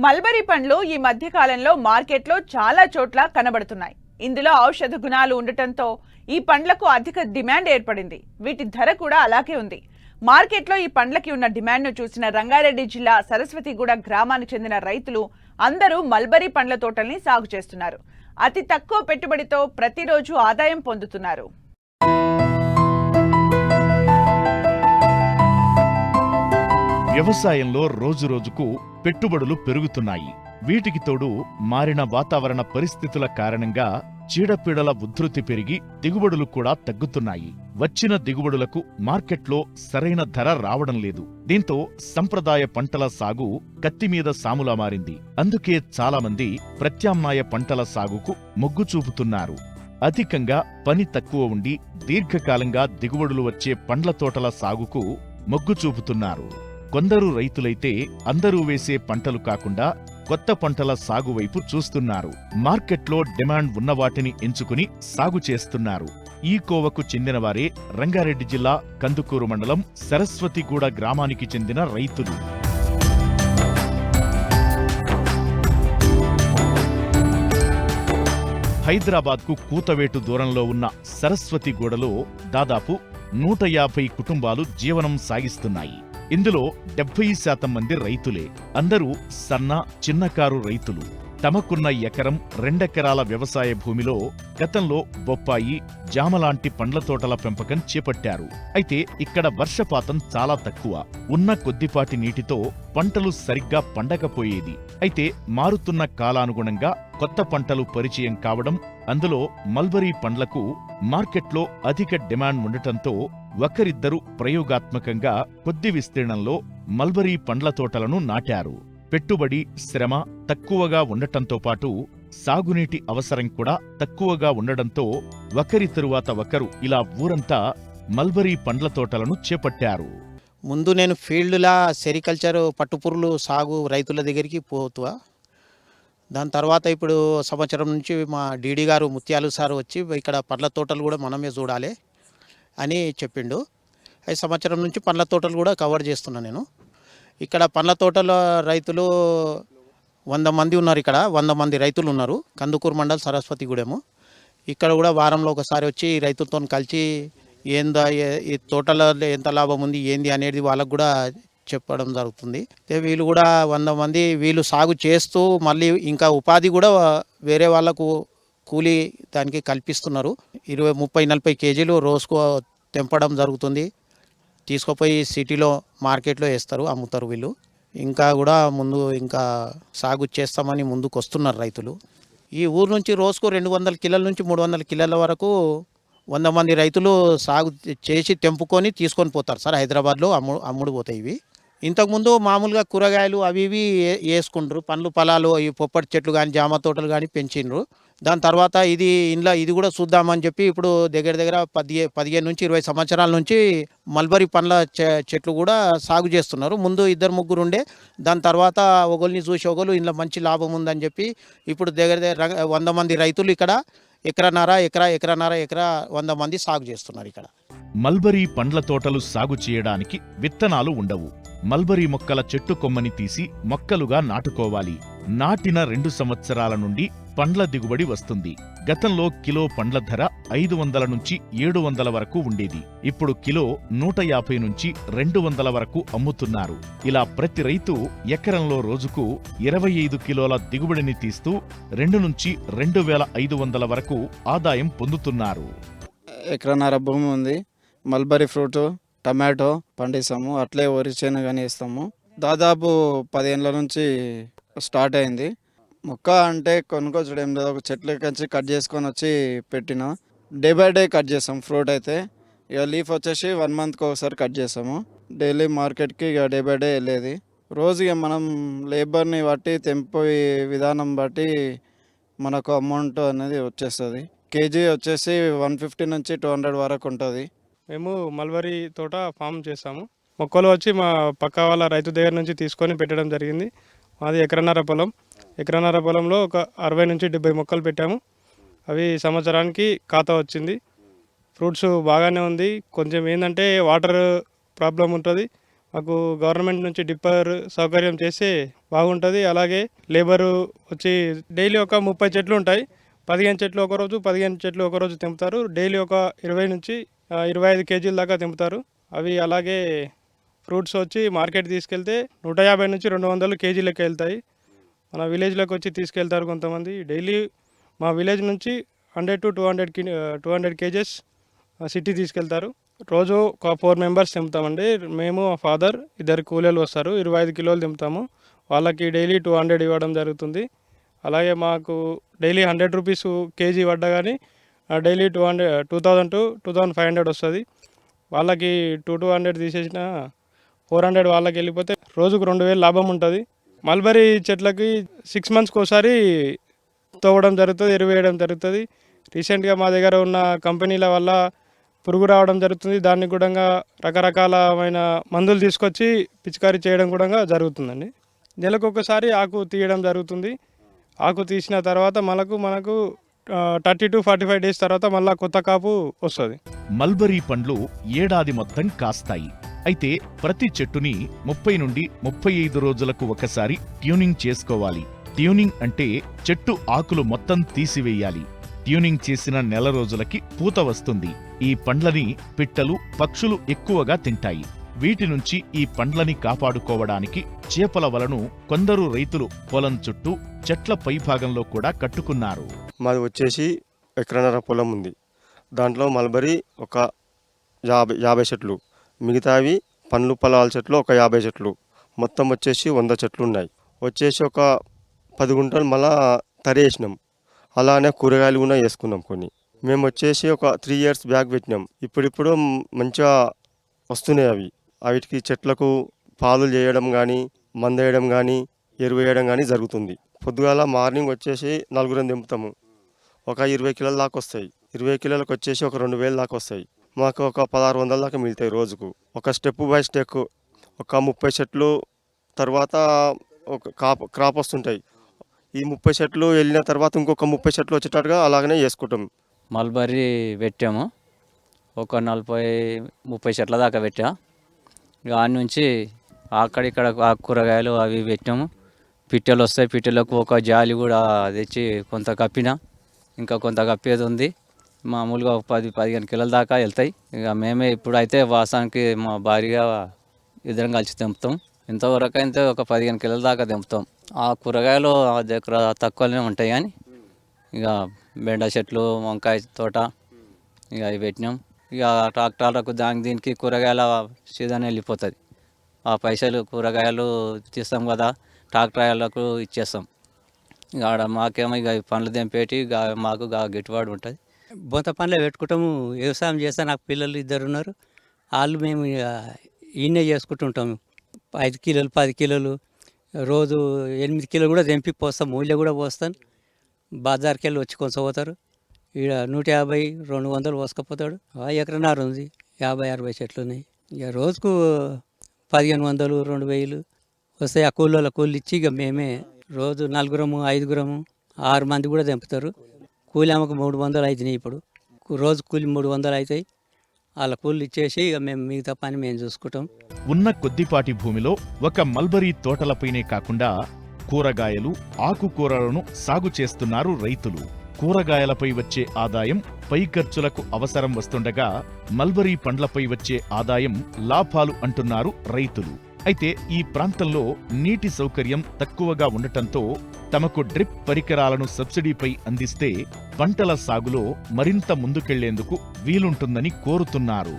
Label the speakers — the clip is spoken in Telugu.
Speaker 1: మల్బరీ పండ్లు ఈ మధ్య కాలంలో మార్కెట్లో చాలా చోట్ల కనబడుతున్నాయి. ఇందులో ఔషధ గుణాలు ఉండటంతో ఈ పండ్లకు అధిక డిమాండ్ ఏర్పడింది. వీటి ధర కూడా అలాగే ఉంది. మార్కెట్లో ఈ పండ్లకి ఉన్న డిమాండ్ను చూసిన రంగారెడ్డి జిల్లా సరస్వతిగూడ గ్రామానికి చెందిన రైతులు అందరూ మల్బరీ పండ్ల తోటల్ని సాగు చేస్తున్నారు. అతి తక్కువ పెట్టుబడితో ప్రతిరోజు ఆదాయం పొందుతున్నారు.
Speaker 2: వ్యవసాయంలో రోజురోజుకు పెట్టుబడులు పెరుగుతున్నాయి. వీటికి తోడు మారిన వాతావరణ పరిస్థితుల కారణంగా చీడపీడల ఉధృతి పెరిగి దిగుబడులు కూడా తగ్గుతున్నాయి. వచ్చిన దిగుబడులకు మార్కెట్లో సరైన ధర రావడం లేదు. దీంతో సంప్రదాయ పంటల సాగు కత్తిమీద సాములా మారింది. అందుకే చాలామంది ప్రత్యామ్నాయ పంటల సాగుకు మొగ్గు చూపుతున్నారు. అధికంగా పని తక్కువ ఉండి దీర్ఘకాలంగా దిగుబడులు వచ్చే పండ్ల తోటల సాగుకు మొగ్గు చూపుతున్నారు. కొందరు రైతులైతే అందరూ వేసే పంటలు కాకుండా కొత్త పంటల సాగు వైపు చూస్తున్నారు. మార్కెట్లో డిమాండ్ ఉన్న వాటిని ఎంచుకుని సాగు చేస్తున్నారు. ఈ కోవకు చెందినవారే రంగారెడ్డి జిల్లా కందుకూరు మండలం సరస్వతిగూడ గ్రామానికి చెందిన రైతులు. హైదరాబాద్కు కూతవేటు దూరంలో ఉన్న సరస్వతిగూడలో దాదాపు 150 కుటుంబాలు జీవనం సాగిస్తున్నాయి. ఇందులో 70% మంది రైతులే. అందరూ సన్న, చిన్నకారు రైతులు. తమకున్న ఎకరం, 2 ఎకరాల వ్యవసాయ భూమిలో గతంలో బొప్పాయి, జామలాంటి పండ్ల తోటల పెంపకం చేపట్టారు. అయితే ఇక్కడ వర్షపాతం చాలా తక్కువ. ఉన్న కొద్దిపాటి నీటితో పంటలు సరిగ్గా పండకపోయేది. అయితే మారుతున్న కాలానుగుణంగా కొత్త పంటలు పరిచయం కావడం, అందులో మల్బరీ పండ్లకు మార్కెట్లో అధిక డిమాండ్ ఉండటంతో ఒకరిద్దరు ప్రయోగాత్మకంగా కొద్ది విస్తీర్ణంలో మల్బరీ పండ్ల తోటలను నాటారు. పెట్టుబడి, శ్రమ తక్కువగా ఉండటంతో పాటు సాగునీటి అవసరం కూడా తక్కువగా ఉండడంతో ఒకరి తరువాత ఒకరు ఇలా ఊరంతా మల్బరీ పండ్ల తోటలను చేపట్టారు.
Speaker 3: ముందు నేను ఫీల్డ్లా సెరికల్చర్ పట్టుపురులు సాగు రైతుల దగ్గరికి పోతువా. దాని తర్వాత ఇప్పుడు సంవత్సరం నుంచి మా డీడీ గారు ముత్యాలు సార్ వచ్చి ఇక్కడ పండ్ల తోటలు కూడా మనమే చూడాలి అని చెప్పిండు. ఈ సంవత్సరం నుంచి పండ్ల తోటలు కూడా కవర్ చేస్తున్నాను నేను. ఇక్కడ పండ్ల తోటల రైతులు 100 మంది ఉన్నారు. ఇక్కడ 100 మంది రైతులు ఉన్నారు. కందుకూరు మండల్ సరస్వతిగూడెము. ఇక్కడ కూడా వారంలో ఒకసారి వచ్చి రైతులతో కలిసి ఏందా ఈ తోటలో ఎంత లాభం ఉంది ఏంది అనేది వాళ్ళకు కూడా చెప్పడం జరుగుతుంది. వీళ్ళు కూడా 100 మంది వీళ్ళు సాగు చేస్తూ మళ్ళీ ఇంకా ఉపాధి కూడా వేరే వాళ్ళకు కూలీ దానికి కల్పిస్తున్నారు. 20, 30, 40 కేజీలు రోజుకు తెంపడం జరుగుతుంది. తీసుకుపోయి సిటీలో మార్కెట్లో వేస్తారు, అమ్ముతారు వీళ్ళు. ఇంకా కూడా ముందు ఇంకా సాగు చేస్తామని ముందుకు వస్తున్నారు రైతులు. ఈ ఊరు నుంచి రోజుకు 200 కిలోల నుంచి 300 కిలోల వరకు 100 మంది రైతులు సాగు చేసి తెంపుకొని తీసుకొని పోతారు సార్. హైదరాబాద్లో అమ్ముడు పోతాయి ఇవి. ఇంతకుముందు మామూలుగా కూరగాయలు అవి ఇవి వేసుకుంటారు. పండ్లు పొలాలు, ఈ పొప్పటి చెట్లు కానీ జామ తోటలు కానీ పెంచిండ్రు. దాని తర్వాత ఇది కూడా చూద్దామని చెప్పి ఇప్పుడు దగ్గర 15 నుంచి 20 సంవత్సరాల నుంచి మల్బరీ పండ్ల చెట్లు కూడా సాగు చేస్తున్నారు. ముందు 2-3 ఉండే. దాని తర్వాత ఒకరిని చూసి ఒకరు ఇందులో మంచి లాభం ఉందని చెప్పి ఇప్పుడు దగ్గర 100 మంది రైతులు ఇక్కడ ఎకరన్నర 100 మంది సాగు చేస్తున్నారు ఇక్కడ.
Speaker 2: మల్బరీ పండ్ల తోటలు సాగు చేయడానికి విత్తనాలు ఉండవు. మల్బరీ మొక్కల చెట్టు కొమ్మని తీసి మొక్కలుగా నాటుకోవాలి. నాటిన 2 సంవత్సరాల నుండి పండ్ల దిగుబడి వస్తుంది. గతంలో కిలో పండ్ల ధర 500 నుంచి 700 వరకు ఉండేది. ఇప్పుడు కిలో 150 నుంచి 200 వరకు అమ్ముతున్నారు. ఇలా ప్రతి రైతు ఎకరంలో రోజుకు 25 కిలోల దిగుబడిని తీస్తూ 2 నుంచి 2500 వరకు ఆదాయం పొందుతున్నారు.
Speaker 4: ఎకరన్నర భూమి ఉంది. మల్బరీ ఫ్రూట్, టమాటో పండిస్తాము. అట్లే వరి చేను కానీ వేస్తాము. దాదాపు 10 ఏళ్ళ నుంచి స్టార్ట్ అయింది. మొక్క అంటే కొనుక్కొచ్చడం ఏం లేదు. ఒక చెట్ల నుంచి కట్ చేసుకొని వచ్చి పెట్టిన డే బై డే కట్ చేస్తాం. ఫ్రూట్ అయితే ఇక లీఫ్ వచ్చేసి 1 మంత్కి ఒకసారి కట్ చేస్తాము. డైలీ మార్కెట్కి ఇక డే బై డే వెళ్ళేది. రోజు ఇక మనం లేబర్ని బట్టి తెంపే విధానం బట్టి మనకు అమౌంట్ అనేది వచ్చేస్తుంది. కేజీ వచ్చేసి 150 నుంచి 200 వరకు ఉంటుంది.
Speaker 5: మేము మల్బరీ తోట ఫామ్ చేస్తాము. మొక్కలు వచ్చి మా పక్క వాళ్ళ రైతు దగ్గర నుంచి తీసుకొని పెట్టడం జరిగింది. మాది ఎకరన్నర పొలంలో ఒక 60 నుంచి 70 మొక్కలు పెట్టాము. అవి సంవత్సరానికి ఖాతా వచ్చింది. ఫ్రూట్స్ బాగానే ఉంది. కొంచెం ఏంటంటే వాటర్ ప్రాబ్లం ఉంటుంది. మాకు గవర్నమెంట్ నుంచి డిప్పర్ సౌకర్యం చేస్తే బాగుంటుంది. అలాగే లేబరు వచ్చి డైలీ ఒక 30 చెట్లు ఉంటాయి. 15 చెట్లు ఒకరోజు, 15 చెట్లు ఒకరోజు తెంపుతారు. డైలీ ఒక 20 నుంచి 25 కేజీల దాకా తెంపుతారు. అవి అలాగే ఫ్రూట్స్ వచ్చి మార్కెట్ తీసుకెళ్తే 150 నుంచి 200 కేజీలకి వెళ్తాయి. మన విలేజ్లోకి వచ్చి తీసుకెళ్తారు కొంతమంది. డైలీ మా విలేజ్ నుంచి 100 to 200 కేజెస్ సిటీ తీసుకెళ్తారు. రోజు ఒక 4 మెంబర్స్ తెంపుతామండి. మేము మా ఫాదర్, 2 కూలీలు వస్తారు. 25 కిలోలు తెంపుతాము. వాళ్ళకి డైలీ 200 ఇవ్వడం జరుగుతుంది. అలాగే మాకు డైలీ 100 రూపీస్ కేజీ పడ్డా కానీ డైలీ 2000 to 2500 వస్తుంది. వాళ్ళకి 200 తీసేసిన 400 వాళ్ళకి వెళ్ళిపోతే రోజుకు 2000 లాభం ఉంటుంది. మల్బరీ చెట్లకి 6 monthsకి ఒకసారి తవ్వడం జరుగుతుంది, ఎరువు వేయడం జరుగుతుంది. రీసెంట్గా మా దగ్గర ఉన్న కంపెనీల వల్ల పురుగు రావడం జరుగుతుంది. దాన్ని కూడా రకరకాలమైన మందులు తీసుకొచ్చి పిచికారీ చేయడం కూడా జరుగుతుందండి. నెలకు ఒకసారి ఆకు తీయడం జరుగుతుంది. ఆకు తీసిన తర్వాత మనకు 30 to 45 days తర్వాత మళ్ళీ కొత్త కాపు వస్తుంది.
Speaker 2: మల్బరీ పండ్లు ఏడాది మొత్తం కాస్తాయి. అయితే ప్రతి చెట్టుని 30 నుండి 35 రోజులకు ఒకసారి ట్యూనింగ్ చేసుకోవాలి. ట్యూనింగ్ అంటే చెట్టు ఆకులు మొత్తం తీసివేయాలి. ట్యూనింగ్ చేసిన నెల రోజులకి పూత వస్తుంది. ఈ పండ్లని పిట్టలు, పక్షులు ఎక్కువగా తింటాయి. వీటి నుంచి ఈ పండ్లని కాపాడుకోవడానికి చేపల వలను కొందరు రైతులు పొలం చుట్టూ చెట్ల పైభాగంలో కూడా కట్టుకున్నారు.
Speaker 6: మాది వచ్చేసి ఎకరన్నర పొలం ఉంది. దాంట్లో మల్బరీ ఒక 50 చెట్లు, మిగతావి పండ్లు పొలాల చెట్లు ఒక 50 చెట్లు, మొత్తం వచ్చేసి 100 చెట్లు ఉన్నాయి. వచ్చేసి ఒక 10 గుంటలు మళ్ళా తరేసినాం. అలానే కూరగాయలు కూడా వేసుకున్నాం కొన్ని. మేము వచ్చేసి ఒక 3 years బ్యాక్ పెట్టినాం. ఇప్పుడు మంచిగా వస్తున్నాయి అవి. వీటికి చెట్లకు పాలు చేయడం కానీ, మందు వేయడం కానీ, ఎరువు వేయడం కానీ జరుగుతుంది. పొద్దుగాల మార్నింగ్ వచ్చేసి 4 దింపుతాము. ఒక 20 కిలోల దాకా వస్తాయి. 20 కిలోలకు వచ్చేసి ఒక 2000 దాకా వస్తాయి. మాకు ఒక 1600 దాకా మిగులుతాయి రోజుకు. ఒక స్టెప్ బై స్టెప్ ఒక 30 చెట్లు తర్వాత ఒక క్రాప్ వస్తుంటాయి. ఈ 30 చెట్లు వెళ్ళిన తర్వాత ఇంకొక 30 చెట్లు వచ్చేటట్టుగా అలాగనే చేసుకుంటాం.
Speaker 7: మల్బరీ పెట్టాము. ఒక 40-30 చెట్ల దాకా పెట్టా. దాని నుంచి అక్కడిక్కడ కూరగాయలు అవి పెట్టాము. పిట్టెలు వస్తాయి. పిట్టెలకు ఒక జాలి కూడా తెచ్చి కొంత కప్పిన, ఇంకా కొంత కప్పేది ఉంది. మామూలుగా 10-15 కిలోల దాకా వెళ్తాయి. ఇక మేమే ఇప్పుడైతే వాసానికి మా భార్యగా ఇద్దరం కలిసి తెంపుతాం. ఇంతవరకు అయితే ఒక 15 కిలోల దాకా తెంపుతాం. ఆ కూరగాయలు దగ్గర తక్కువనే ఉంటాయి కానీ ఇక బెండ చెట్లు, వంకాయ తోట ఇక అవి పెట్టినాం. ఇక ట్రాక్టర్లకు దీనికి కూరగాయల సీజన్ వెళ్ళిపోతుంది. ఆ పైసలు కూరగాయలు తీస్తాం కదా, ట్రాక్టర్లకు ఇచ్చేస్తాం. ఇక ఆడ మాకేమో ఇక పండ్లు తెంపేటి మాకు గిట్టుబాటు ఉంటుంది.
Speaker 8: బొంత పనులు పెట్టుకుంటాము. వ్యవసాయం చేస్తే నాకు పిల్లలు 2 ఉన్నారు. వాళ్ళు మేము ఈయనే చేసుకుంటుంటాము. 5 కిలోలు 10 కిలోలు రోజు 8 కిలోలు కూడా తెంపి పోస్తాం. ఊళ్ళో కూడా పోస్తాను. బజార్కి వెళ్ళి వచ్చి కొంచెం పోతారు. ఈడ 150-200 పోసుకపోతాడు. ఎకరన్నర ఉంది. 50-60 చెట్లు ఉన్నాయి. ఇక రోజుకు 1500-2000 వస్తాయి. ఆ కూలీల కూలి ఇచ్చి ఇక మేమే రోజు 4-5 మంది కూడా తెంపుతారు. కూలి ఆమెకు 300 అవుతున్నాయి. ఇప్పుడు రోజు కూలి 300 అవుతాయి. వాళ్ళ కూలి ఇచ్చేసి ఇక మేము మిగతా పని మేము చూసుకుంటాం.
Speaker 2: ఉన్న కొద్దిపాటి భూమిలో ఒక మల్బరీ తోటలపైనే కాకుండా కూరగాయలు, ఆకుకూరలను సాగు చేస్తున్నారు రైతులు. కూరగాయలపై వచ్చే ఆదాయం పై ఖర్చులకు అవసరం వస్తుండగా మల్బరీ పండ్లపై వచ్చే ఆదాయం లాభాలు అంటున్నారు రైతులు. అయితే ఈ ప్రాంతంలో నీటి సౌకర్యం తక్కువగా ఉండటంతో తమకు డ్రిప్ పరికరాలను సబ్సిడీపై అందిస్తే పంటల సాగులో మరింత ముందుకెళ్లేందుకు వీలుంటుందని కోరుతున్నారు.